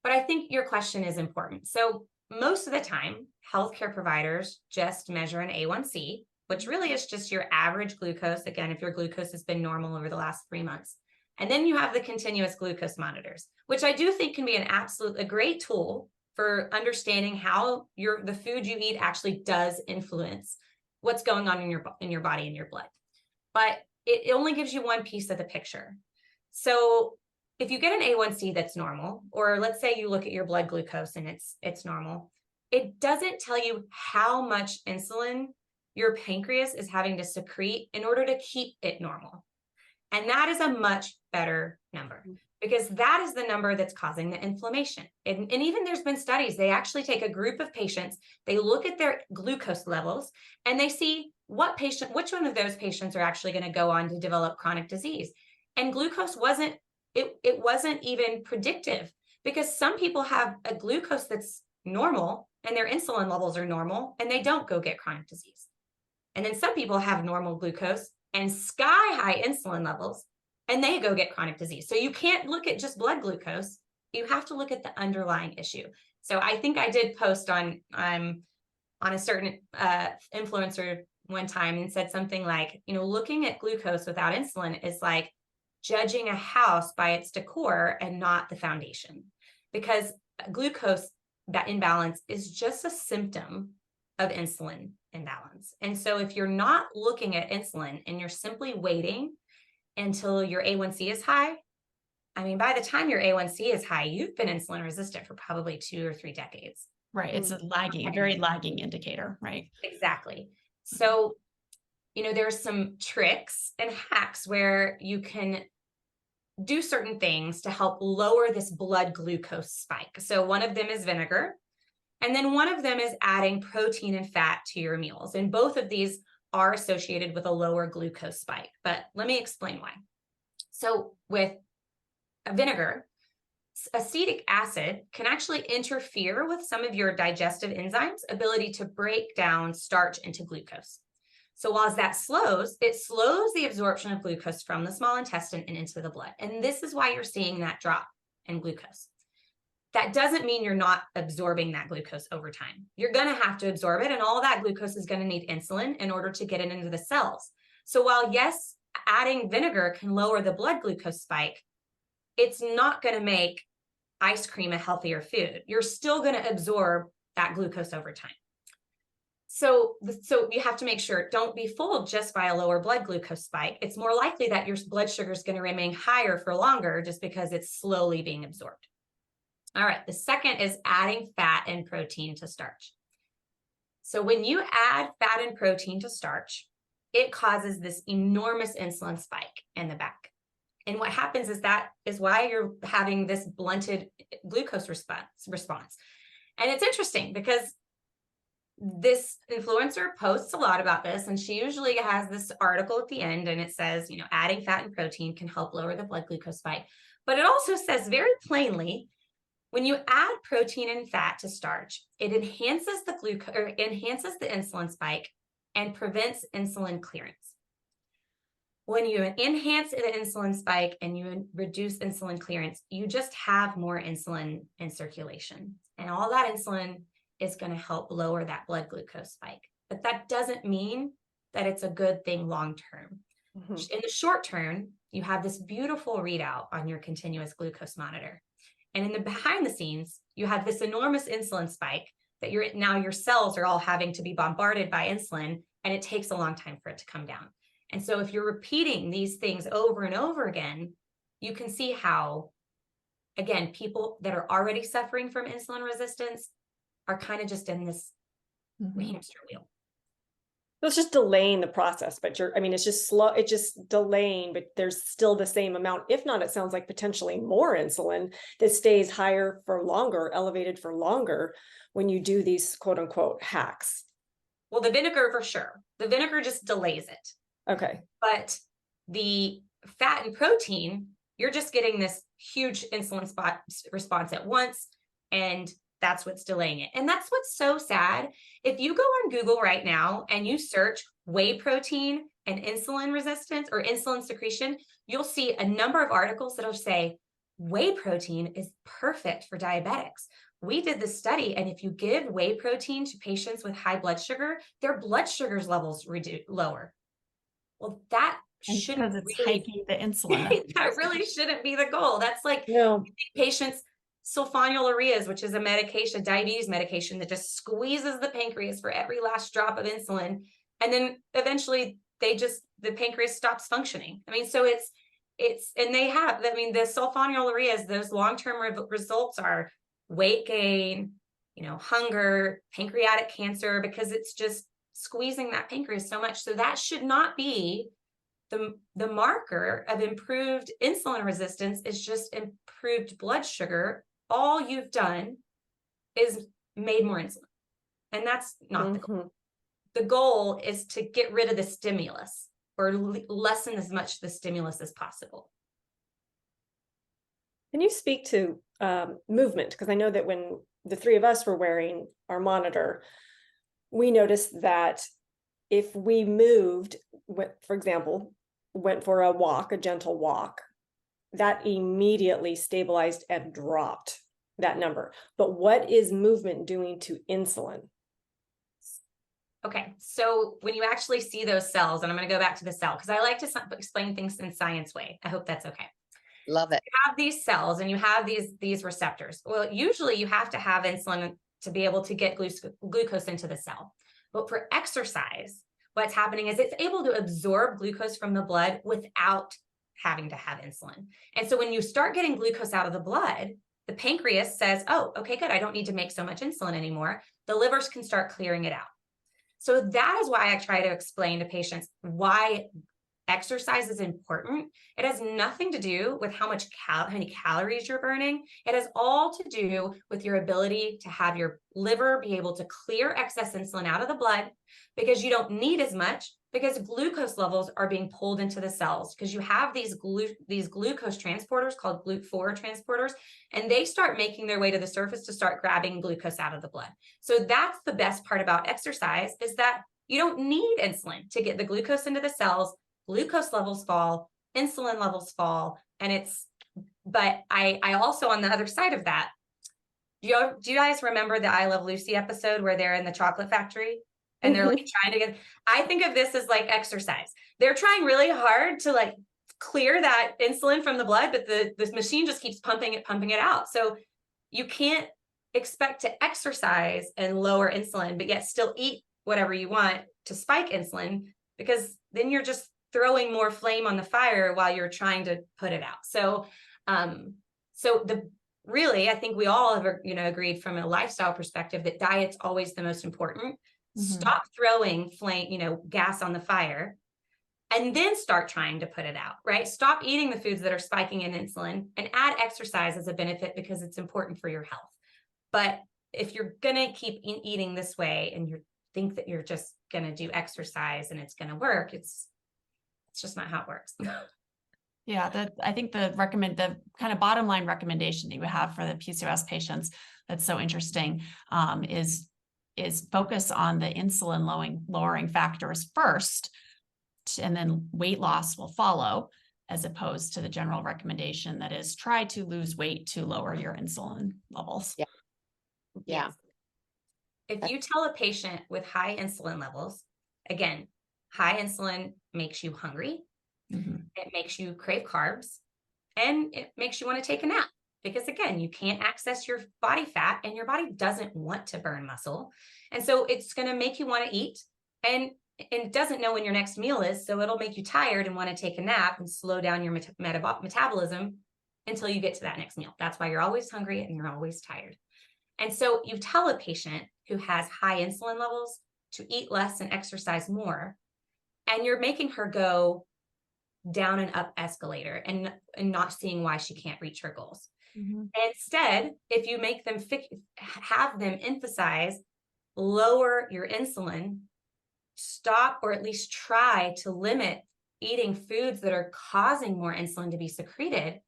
[SPEAKER 2] But I think your question is important. So most of the time, healthcare providers just measure an A1C, which really is just your average glucose. Again, if your glucose has been normal over the last 3 months. And then you have the continuous glucose monitors, which I do think can be a great tool for understanding how the food you eat actually does influence what's going on in your body and your blood. But it only gives you one piece of the picture. So if you get an A1C that's normal, or let's say you look at your blood glucose and it's normal, it doesn't tell you how much insulin your pancreas is having to secrete in order to keep it normal. And that is a much better number, because that is the number that's causing the inflammation. And even there's been studies, they actually take a group of patients, they look at their glucose levels, and they see which one of those patients are actually going to go on to develop chronic disease. And glucose wasn't even predictive, because some people have a glucose that's normal and their insulin levels are normal and they don't go get chronic disease. And then some people have normal glucose and sky high insulin levels, and they go get chronic disease. So you can't look at just blood glucose. You have to look at the underlying issue. So I think I did post on a certain influencer one time and said something like, looking at glucose without insulin is like judging a house by its decor and not the foundation, because glucose, that imbalance, is just a symptom of insulin imbalance. And so if you're not looking at insulin and you're simply waiting until your A1C is high, I mean, by the time your A1C is high, you've been insulin resistant for probably 2 or 3 decades.
[SPEAKER 1] Right. It's a very lagging indicator, right?
[SPEAKER 2] Exactly. So, there's some tricks and hacks where you can do certain things to help lower this blood glucose spike. So one of them is vinegar. And then one of them is adding protein and fat to your meals. And both of these are associated with a lower glucose spike. But let me explain why. So with vinegar, acetic acid can actually interfere with some of your digestive enzymes' ability to break down starch into glucose. So while that slows the absorption of glucose from the small intestine and into the blood. And this is why you're seeing that drop in glucose. That doesn't mean you're not absorbing that glucose over time. You're going to have to absorb it, and all that glucose is going to need insulin in order to get it into the cells. So while, yes, adding vinegar can lower the blood glucose spike, it's not going to make ice cream a healthier food. You're still going to absorb that glucose over time. So you have to make sure, don't be fooled just by a lower blood glucose spike. It's more likely that your blood sugar is going to remain higher for longer just because it's slowly being absorbed. All right, the second is adding fat and protein to starch. So when you add fat and protein to starch, it causes this enormous insulin spike in the back. And what happens is that is why you're having this blunted glucose response. And it's interesting because this influencer posts a lot about this, and she usually has this article at the end, and it says, adding fat and protein can help lower the blood glucose spike. But it also says very plainly When you add protein and fat to starch, it enhances the insulin spike and prevents insulin clearance. When you enhance the insulin spike and you reduce insulin clearance, you just have more insulin in circulation. And all that insulin is going to help lower that blood glucose spike. But that doesn't mean that it's a good thing long-term.
[SPEAKER 3] Mhm.
[SPEAKER 2] In the short term, you have this beautiful readout on your continuous glucose monitor. And in the behind the scenes, you have this enormous insulin spike that your cells are all having to be bombarded by insulin, and it takes a long time for it to come down. And so if you're repeating these things over and over again, you can see how, again, people that are already suffering from insulin resistance are kind of just in this hamster wheel.
[SPEAKER 3] So it's just delaying the process, but it's just slow, it's just delaying, but there's still the same amount. If not, it sounds like potentially more insulin that stays higher for longer, elevated for longer when you do these quote unquote hacks.
[SPEAKER 2] Well, the vinegar for sure. The vinegar just delays it.
[SPEAKER 3] Okay.
[SPEAKER 2] But the fat and protein, you're just getting this huge insulin response at once, and that's what's delaying it. And that's what's so sad. If you go on Google right now and you search whey protein and insulin resistance or insulin secretion, you'll see a number of articles that'll say whey protein is perfect for diabetics. We did this study, and if you give whey protein to patients with high blood sugar, their blood sugars levels lower. Well, that shouldn't
[SPEAKER 1] because it's
[SPEAKER 2] really,
[SPEAKER 1] hiking the insulin.
[SPEAKER 2] that really shouldn't be the goal. That's like
[SPEAKER 3] No.
[SPEAKER 2] patients sulfonylureas, which is a medication, diabetes medication that just squeezes the pancreas for every last drop of insulin. And then eventually the pancreas stops functioning. I mean, so and they have, the sulfonylureas, those long-term results are weight gain, hunger, pancreatic cancer, because it's just squeezing that pancreas so much. So that should not be the marker of improved insulin resistance. Is just improved blood sugar. All you've done is made more insulin. And that's not the goal. The goal is to get rid of the stimulus or lessen as much the stimulus as possible.
[SPEAKER 3] Can you speak to movement? Because I know that when the three of us were wearing our monitor, we noticed that if we moved, for example, went for a walk, a gentle walk, that immediately stabilized and dropped that number. But what is movement doing to insulin?
[SPEAKER 2] Okay, so when you actually see those cells, and I'm going to go back to the cell because I like to explain things in science way. I hope that's okay.
[SPEAKER 4] Love it.
[SPEAKER 2] You have these cells and you have these receptors. Well, usually you have to have insulin to be able to get glucose into the cell. But for exercise, what's happening is it's able to absorb glucose from the blood without having to have insulin. And so when you start getting glucose out of the blood, the pancreas says, oh, okay, good. I don't need to make so much insulin anymore. The livers can start clearing it out. So that is why I try to explain to patients why exercise is important. It has nothing to do with how many calories you're burning. It has all to do with your ability to have your liver be able to clear excess insulin out of the blood, because you don't need as much, because glucose levels are being pulled into the cells, because you have these glucose transporters called GLUT4 transporters, and they start making their way to the surface to start grabbing glucose out of the blood. So that's the best part about exercise, is that you don't need insulin to get the glucose into the cells. Glucose levels fall, insulin levels fall, but I also, on the other side of that, do you guys remember the I Love Lucy episode where they're in the chocolate factory and they're like trying to I think of this as like exercise. They're trying really hard to like clear that insulin from the blood, but this machine just keeps pumping it out. So you can't expect to exercise and lower insulin, but yet still eat whatever you want to spike insulin, because then you're just throwing more flame on the fire while you're trying to put it out. So, really, I think we all have, agreed from a lifestyle perspective that diet's always the most important. Mm-hmm. Stop throwing gas on the fire, and then start trying to put it out, right? Stop eating the foods that are spiking in insulin and add exercise as a benefit, because it's important for your health. But if you're going to keep eating this way and you think that you're just going to do exercise and it's going to work, it's just not how it works.
[SPEAKER 1] Yeah, I think the kind of bottom line recommendation that you have for the PCOS patients that's so interesting is focus on the insulin lowering factors first, and then weight loss will follow, as opposed to the general recommendation that is try to lose weight to lower your insulin levels.
[SPEAKER 4] Yeah. Yeah.
[SPEAKER 2] Yes. If you tell a patient with high insulin levels, again, high insulin makes you hungry, it makes you crave carbs, and it makes you want to take a nap. Because again, you can't access your body fat and your body doesn't want to burn muscle. And so it's going to make you want to eat, and it doesn't know when your next meal is. So it'll make you tired and want to take a nap and slow down your metabolism until you get to that next meal. That's why you're always hungry and you're always tired. And so you tell a patient who has high insulin levels to eat less and exercise more, and you're making her go down and up escalator and not seeing why she can't reach her goals. Instead, if you make them have them emphasize, lower your insulin, stop or at least try to limit eating foods that are causing more insulin to be secreted,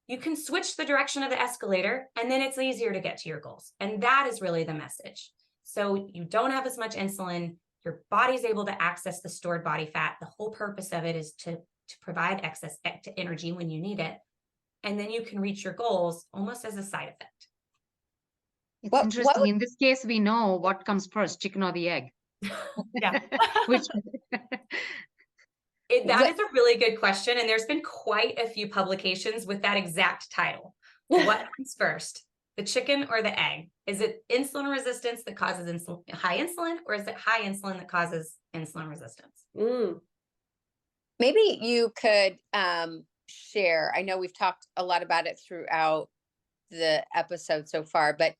[SPEAKER 2] you can switch the direction of the escalator, and then it's easier to get to your goals. And that is really the message. So you don't have as much insulin, your body's able to access the stored body fat. The whole purpose of it is to provide excess energy when you need it. And then you can reach your goals almost as a side effect.
[SPEAKER 5] It's interesting. In this case, we know what comes first, chicken or the egg.
[SPEAKER 1] Yeah.
[SPEAKER 5] Which
[SPEAKER 2] That is a really good question. And there's been quite a few publications with that exact title. What comes first, the chicken or the egg? Is it insulin resistance that causes high insulin, or is it high insulin that causes insulin resistance?
[SPEAKER 4] Maybe you could share, I know we've talked a lot about it throughout the episode so far, but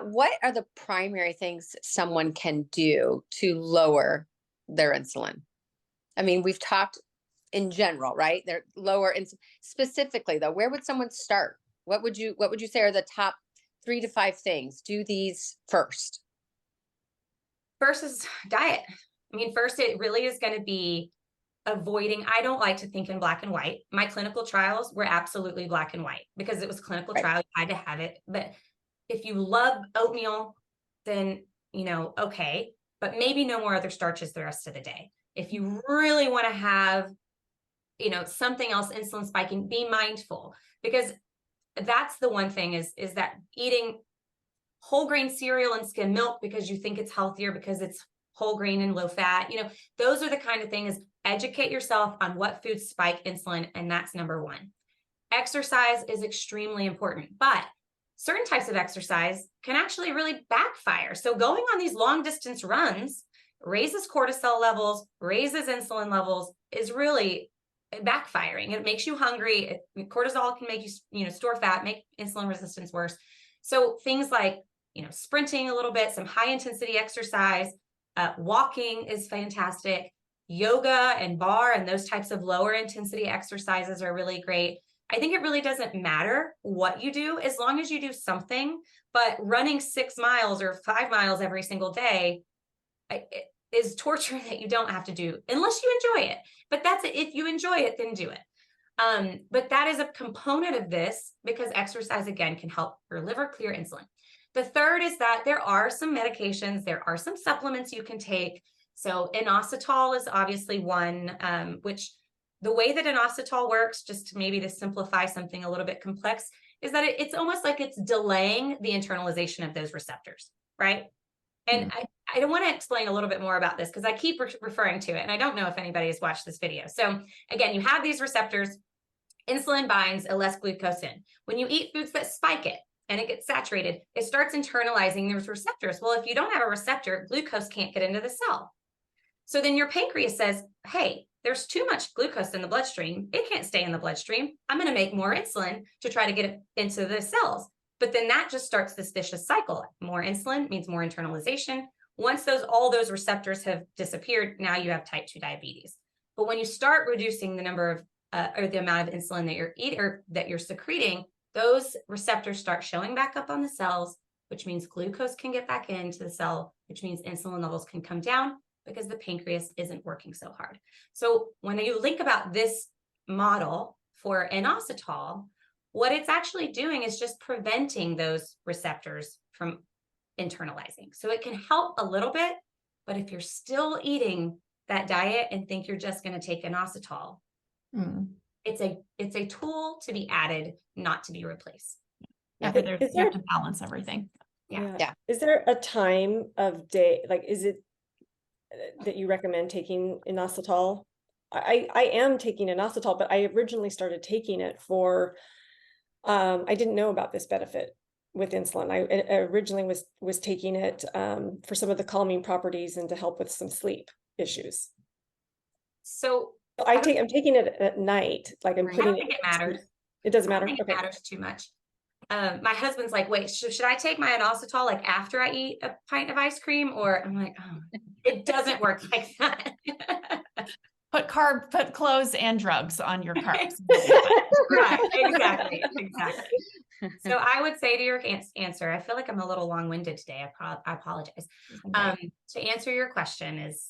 [SPEAKER 4] what are the primary things someone can do to lower their insulin? I mean, we've talked in general, right? They're lower insulin. Specifically though, where would someone start? What would you say are the top 3 to 5 things? Do these first.
[SPEAKER 2] First is diet. I mean, first, it really is going to be avoiding. I don't like to think in black and white. My clinical trials were absolutely black and white because it was clinical trial. You had to have it. But if you love oatmeal, then, okay, but maybe no more other starches the rest of the day. If you really want to have, something else, insulin spiking, be mindful, because that's the one thing is that eating whole grain cereal and skim milk because you think it's healthier because it's whole grain and low fat, those are the kind of things. Educate yourself on what foods spike insulin, and that's number 1. Exercise is extremely important, but certain types of exercise can actually really backfire. So going on these long distance runs raises cortisol levels, raises insulin levels, is really backfiring. It makes you hungry. Cortisol can make you, store fat, make insulin resistance worse. So things like, sprinting a little bit, some high intensity exercise, walking is fantastic. Yoga and bar and those types of lower intensity exercises are really great. I think it really doesn't matter what you do as long as you do something, but running 6 miles or 5 miles every single day is torture that you don't have to do unless you enjoy it. But that's it. If you enjoy it, then do it. But that is a component of this because exercise, again, can help your liver clear insulin. The third is that there are some medications, there are some supplements you can take. So inositol is obviously one, which the way that inositol works, just to simplify something a little bit complex, is that it's almost like it's delaying the internalization of those receptors, right? And I don't want to explain a little bit more about this because I keep referring to it, and I don't know if anybody has watched this video. So again, you have these receptors, insulin binds, it lets glucose in. When you eat foods that spike it, and it gets saturated, it starts internalizing those receptors. Well, if you don't have a receptor, glucose can't get into the cell. So then your pancreas says, hey, there's too much glucose in the bloodstream. It can't stay in the bloodstream. I'm going to make more insulin to try to get it into the cells. But then that just starts this vicious cycle. More insulin means more internalization. Once all those receptors have disappeared, now you have type 2 diabetes. But when you start reducing the number of or the amount of insulin that you're eating or that you're secreting, those receptors start showing back up on the cells, which means glucose can get back into the cell, which means insulin levels can come down because the pancreas isn't working so hard. So when you think about this model for inositol, what it's actually doing is just preventing those receptors from internalizing. So it can help a little bit, but if you're still eating that diet and think you're just going to take inositol, it's a tool to be added, not to be replaced.
[SPEAKER 1] Yeah, but you have to balance everything.
[SPEAKER 2] Yeah.
[SPEAKER 3] Is there a time of day, like, is it that you recommend taking inositol? I am taking inositol, but I originally started taking it for, I didn't know about this benefit with insulin. I originally was taking it for some of the calming properties and to help with some sleep issues.
[SPEAKER 2] So
[SPEAKER 3] I'm taking it at night, like I'm
[SPEAKER 2] I
[SPEAKER 3] putting
[SPEAKER 2] don't
[SPEAKER 3] it.
[SPEAKER 2] think it matters.
[SPEAKER 3] It doesn't
[SPEAKER 2] I
[SPEAKER 3] matter.
[SPEAKER 2] don't think
[SPEAKER 3] Okay.
[SPEAKER 2] it matters too much. My husband's like, wait, should I take my inositol like after I eat a pint of ice cream? Or I'm like, oh, it doesn't work like that.
[SPEAKER 1] Put clothes and drugs on your carbs.
[SPEAKER 2] Right, exactly. So I would say to your answer, I feel like I'm a little long-winded today. I apologize. To answer your question is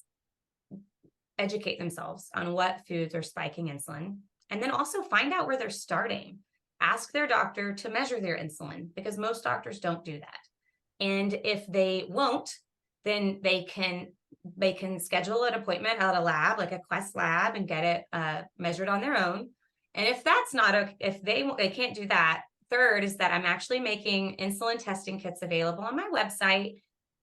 [SPEAKER 2] educate themselves on what foods are spiking insulin, and then also find out where they're starting. Ask their doctor to measure their insulin, because most doctors don't do that. And if they won't, then they can schedule an appointment at a lab, like a Quest lab, and get it measured on their own. And if that's not if they can't do that, third is that I'm actually making insulin testing kits available on my website.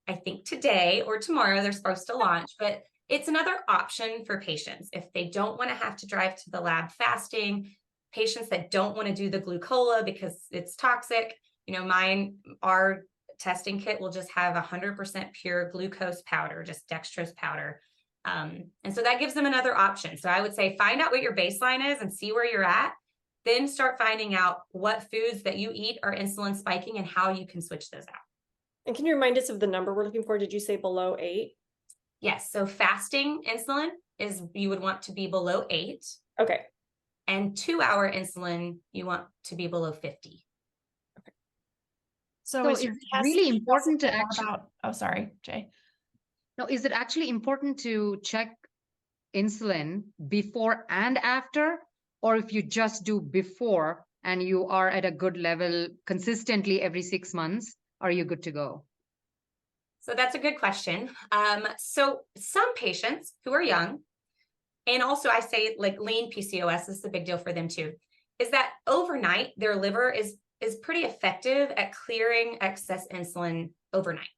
[SPEAKER 2] I think today or tomorrow they're supposed to launch, but it's another option for patients if they don't want to have to drive to the lab fasting. Patients that don't want to do the glucola because it's toxic, our testing kit will just have 100% pure glucose powder, just dextrose powder. And so that gives them another option. So I would say find out what your baseline is and see where you're at. Then start finding out what foods that you eat are insulin spiking and how you can switch those out.
[SPEAKER 3] And can you remind us of the number we're looking for? Did you say below 8?
[SPEAKER 2] Yes. So fasting insulin you would want to be below 8.
[SPEAKER 3] Okay.
[SPEAKER 2] And 2-hour insulin, you want to be below 50.
[SPEAKER 3] Okay.
[SPEAKER 1] So is
[SPEAKER 5] it's really important to actually.
[SPEAKER 1] Oh, sorry, Jay.
[SPEAKER 5] No, is it actually important to check insulin before and after, or if you just do before and you are at a good level consistently every 6 months, are you good to go?
[SPEAKER 2] So that's a good question. So some patients who are young, and also I say like lean PCOS is a big deal for them too, is that overnight their liver is pretty effective at clearing excess insulin overnight.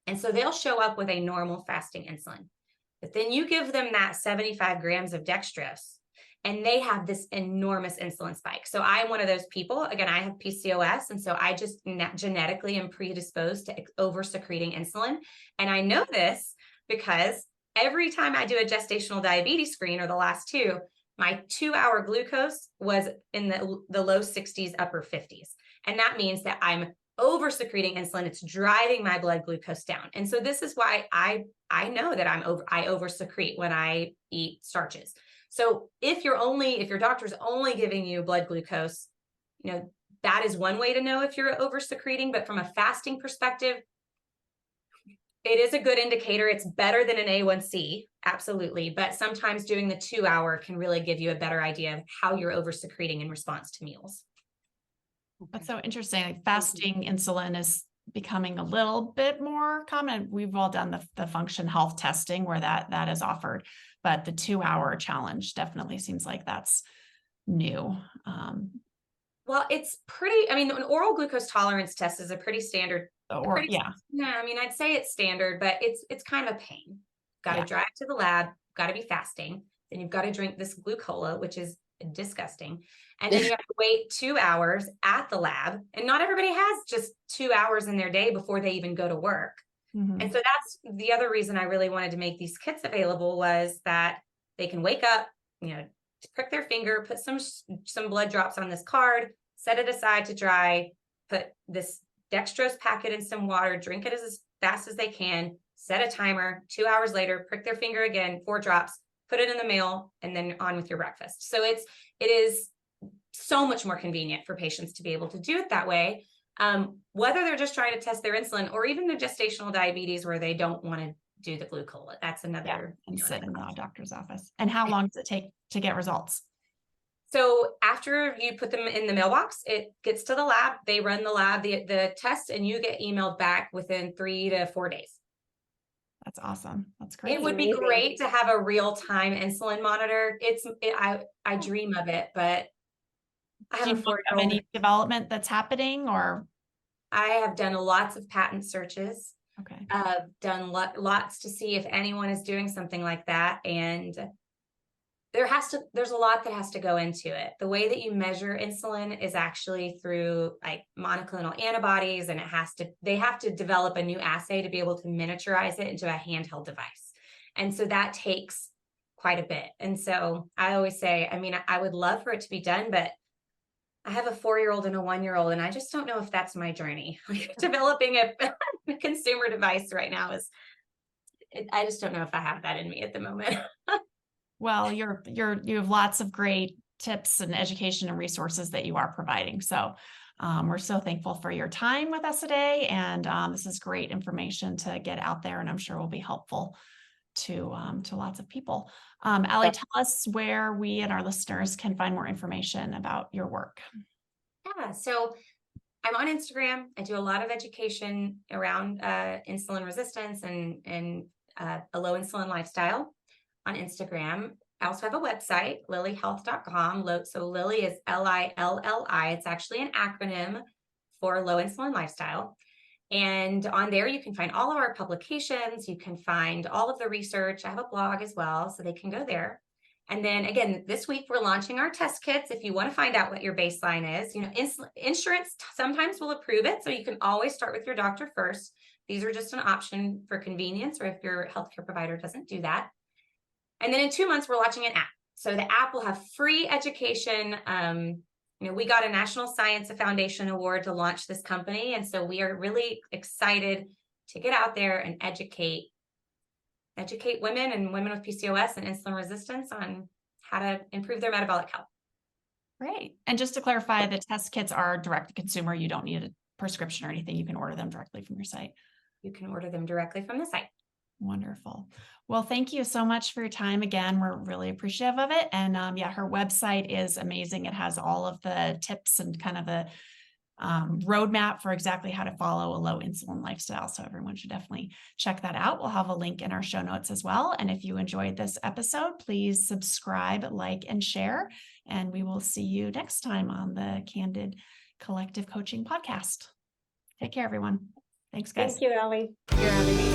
[SPEAKER 2] And so they'll show up with a normal fasting insulin. But then you give them that 75 grams of dextrose and they have this enormous insulin spike. So I'm one of those people. Again, I have PCOS. And so I just genetically am predisposed to over secreting insulin. And I know this because every time I do a gestational diabetes screen, or the last 2, my 2-hour glucose was in the low 60s, upper 50s. And that means that I'm over secreting insulin. It's driving my blood glucose down. And so this is why I know that I over secrete when I eat starches. So if your doctor's only giving you blood glucose, that is one way to know if you're over secreting. But from a fasting perspective, it is a good indicator. It's better than an A1C, absolutely. But sometimes doing the 2-hour can really give you a better idea of how you're over secreting in response to meals.
[SPEAKER 1] That's so interesting. Like fasting insulin is becoming a little bit more common. We've all done the function health testing where that is offered, but the 2-hour challenge definitely seems like that's new.
[SPEAKER 2] Well, it's pretty, an oral glucose tolerance test is a pretty standard. I'd say it's standard, but it's kind of a pain. Got to drive to the lab, got to be fasting. Then you've got to drink this glucola, which is disgusting. And then you have to wait 2 hours at the lab. And not everybody has just 2 hours in their day before they even go to work. Mm-hmm. And so that's the other reason I really wanted to make these kits available, was that they can wake up, prick their finger, put some blood drops on this card, set it aside to dry, put this dextrose packet in some water, drink it as fast as they can, set a timer, 2 hours later, prick their finger again, 4 drops, put it in the mail, and then on with your breakfast. So it is so much more convenient for patients to be able to do it that way. Whether they're just trying to test their insulin or even the gestational diabetes where they don't want to do the glucola, that's another.
[SPEAKER 1] And sit in the doctor's office. And how long does it take to get results?
[SPEAKER 2] So after you put them in the mailbox, it gets to the lab. They run the lab, the test, and you get emailed back within 3 to 4 days.
[SPEAKER 1] That's awesome. That's great.
[SPEAKER 2] It would be
[SPEAKER 3] Amazing.
[SPEAKER 2] great to have a real-time insulin monitor. I dream of it, but I
[SPEAKER 1] Do
[SPEAKER 2] have
[SPEAKER 1] you
[SPEAKER 2] a
[SPEAKER 1] know of
[SPEAKER 2] 4-year-old.
[SPEAKER 1] any development that's happening or?
[SPEAKER 2] I have done lots of patent searches.
[SPEAKER 1] Okay.
[SPEAKER 2] I've done lots to see if anyone is doing something like that, and there's a lot that has to go into it. The way that you measure insulin is actually through like monoclonal antibodies, and they have to develop a new assay to be able to miniaturize it into a handheld device. And so that takes quite a bit. And so I always say, I mean, I would love for it to be done, but I have a 4-year-old and a 1-year-old, and I just don't know if that's my journey. Like developing a consumer device right now I just don't know if I have that in me at the moment.
[SPEAKER 1] Well, you have lots of great tips and education and resources that you are providing. So we're so thankful for your time with us today. And this is great information to get out there, and I'm sure will be helpful to lots of people. Allie, tell us where we and our listeners can find more information about your work.
[SPEAKER 2] Yeah, so I'm on Instagram. I do a lot of education around insulin resistance and a low insulin lifestyle on Instagram. I also have a website, lilyhealth.com. So Lily is Lilli. It's actually an acronym for low insulin lifestyle. And on there, you can find all of our publications. You can find all of the research. I have a blog as well, so they can go there. And then again, this week we're launching our test kits. If you want to find out what your baseline is, insurance sometimes will approve it. So you can always start with your doctor first. These are just an option for convenience, or if your healthcare provider doesn't do that. And then in 2 months, we're launching an app. So the app will have free education. We got a National Science Foundation Award to launch this company. And so we are really excited to get out there and educate women and women with PCOS and insulin resistance on how to improve their metabolic health.
[SPEAKER 1] Great. And just to clarify, the test kits are direct to consumer. You don't need a prescription or anything. You can order them directly from your site.
[SPEAKER 2] You can order them directly from the site.
[SPEAKER 1] Wonderful. Well, thank you so much for your time again. We're really appreciative of it. And her website is amazing. It has all of the tips and kind of the roadmap for exactly how to follow a low insulin lifestyle. So everyone should definitely check that out. We'll have a link in our show notes as well. And if you enjoyed this episode, please subscribe, like, and share. And we will see you next time on the Candid Collective Coaching Podcast. Take care, everyone. Thanks, guys.
[SPEAKER 3] Thank you, Allie.
[SPEAKER 2] You're having me.